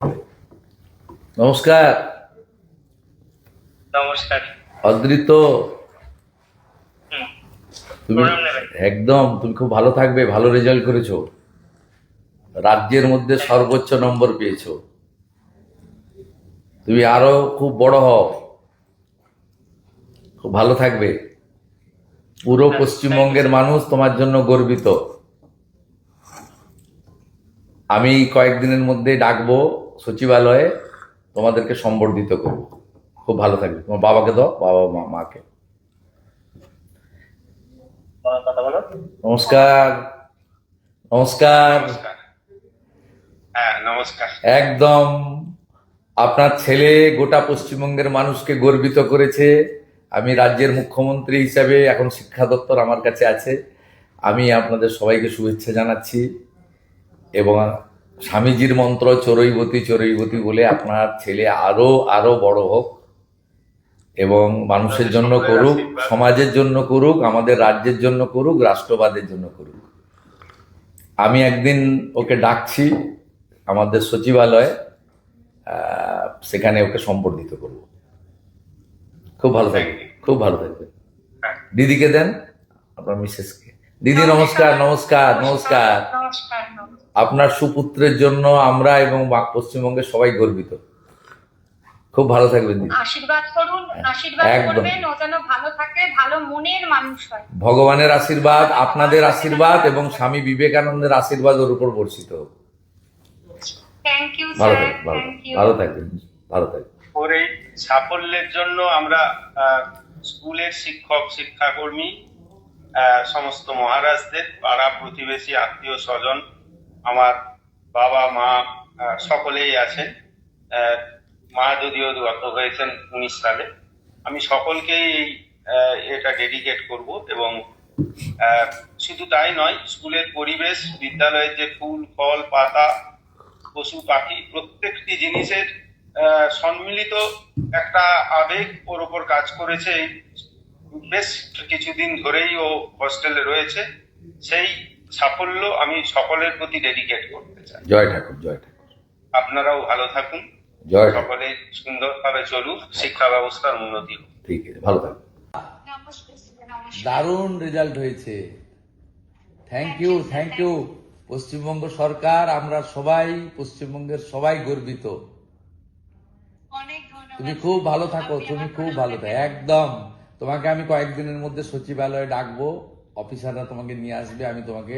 নমস্কার। নমস্কার। অদ্রিত, হুম, তুমি প্রণাম নেবেন। তুমি খুব ভালো থাকবে। ভালো রেজাল্ট করেছো, রাজ্যের মধ্যে সর্বোচ্চ নম্বর পেয়েছো। তুমি আরো খুব বড় হও, খুব ভালো থাকবে। পুরো পশ্চিমবঙ্গের মানুষ তোমার জন্য গর্বিত। আমি কয়েকদিনের মধ্যে ডাকবো সচিবালয়ে, তোমাদেরকে সম্বর্ধিত করবো। খুব ভালো থাকবে। তোমার বাবাকে দাও, বাবা মাকে। কথা বলো। নমস্কার। নমস্কার। নমস্কার। হ্যাঁ, নমস্কার। একদম আপনার ছেলে গোটা পশ্চিমবঙ্গের মানুষকে গর্বিত করেছে। আমি রাজ্যের মুখ্যমন্ত্রী হিসাবে, এখন শিক্ষা দপ্তর আমার কাছে আছে, আমি আপনাদের সবাইকে শুভেচ্ছা জানাচ্ছি। এবং স্বামীজির মন্ত্র চরৈবতী চরৈবতী বলে আপনার ছেলে আরো আরো বড় হোক এবং মানুষের জন্য করুক, সমাজের জন্য করুক, আমাদের রাজ্যের জন্য করুক, রাষ্ট্রবাদের জন্য করুক। আমি একদিন ওকে ডাকছি আমাদের সচিবালয়ে, সেখানে ওকে সম্বর্ধিত করব। খুব ভালো থাকবে, খুব ভালো থাকবে। দিদিকে দেন, আপনার মিসেসকে। দিদি নমস্কার। নমস্কার। নমস্কার। নমস্কার। আপনার সুপুত্রের জন্য আমরা এবং পশ্চিমবঙ্গের সবাই গর্বিত। খুব ভালো থাকবেন দিদি। আশীর্বাদ করুন, আশীর্বাদ একদম। করবেন, ও যেন ভালো থাকে, ভালো মনের মানুষ হয়। ভগবানের আশীর্বাদ, আপনাদের আশীর্বাদ এবং স্বামী বিবেকানন্দের আশীর্বাদ ওর উপর বর্ষিত হোক। থ্যাংক ইউ ভালো স্যার, থাকবেন, থ্যাংক ইউ। ভালো থাকবেন, ভালো থাকবেন। ওর এই সাফল্যের জন্য আমরা স্কুলের শিক্ষক শিক্ষাকর্মী, সমস্ত মহারাজদের, পাড়া প্রতিবেশী, আত্মীয় স্বজন, আমার বাবা মা সকলেই আছেন। মা যদিও গত হয়েছেন 19 সালে। আমি সকলকেই এটা ডেডিকেট করব এবং শুধু তাই নয়, স্কুলের পরিবেশ, বিদ্যালয়ের যে ফুল ফল পাতা, পশু পাখি, প্রত্যেকটি জিনিসের সম্মিলিত একটা আবেগ ওর উপর কাজ করেছে। বেশ কিছুদিন ধরেই ও হস্টেলে রয়েছে। সেই সাফল্য আমি সকলের প্রতি ডেডিকেট করতে চাই। জয় ঠাকুর, জয় ঠাকুর। আপনারাও ভালো থাকুন, জয় ঠাকুর। সকলে সুন্দরভাবে চলুক, শিক্ষা ব্যবস্থার উন্নতি হোক। ঠিক আছে, ভালো থাকবেন। নমস্কার, নমস্কার। দারুণ রেজাল্ট হয়েছে। Thank you, thank you. Paschimbanga সরকার, আমরা সবাই, পশ্চিমবঙ্গের সবাই গর্বিত। অনেক ধন্যবাদ। তুমি খুব ভালো থাকো, তুমি খুব ভালো থাকো। একদম। তোমাকে আমি কয়েকদিনের মধ্যে সচিবালয়ে ডাকবো, অফিসাররা তোমাকে নিয়ে আসবে, আমি তোমাকে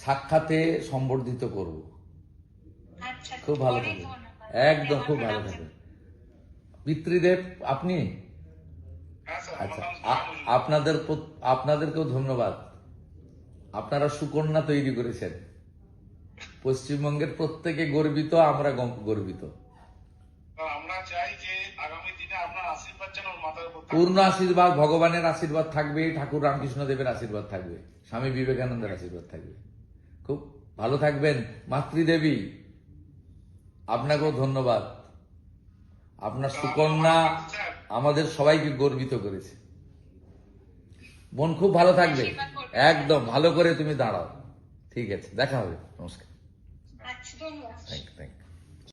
সাক্ষাতে সম্বর্ধিত করব। আচ্ছা, খুব ভালো অনেক থাকবে, ধন্যবাদ। একদম খুব ভালো থাকবে। পিতৃদেব আপনি? আচ্ছা, আপনাদেরকেও ধন্যবাদ। আপনারা সুকন্যা তৈরি করেছেন। পশ্চিমবঙ্গের প্রত্যেকে গর্বিত, আমরা গর্বিত। আমরা চাই যে আগামী দিনে আপনার আশীর্বাদ যেন ওর মাথার উপর থাকে। পূর্ণ আশীর্বাদ, ভগবানের আশীর্বাদ থাকবে, ঠাকুর রামকৃষ্ণ দেবের আশীর্বাদ থাকবে, স্বামী বিবেকানন্দের আশীর্বাদ থাকবে। খুব ভালো থাকবেন। মাতৃদেবী, আপনাকেও ধন্যবাদ। আপনার সুকন্যা আমাদের সবাইকে গর্বিত করেছে। মন খুব ভালো থাকবে, একদম ভালো করে তুমি দাঁড়াও। ঠিক আছে, দেখা হবে। নমস্কার। আচ্ছা, ধন্যবাদ। Thank you.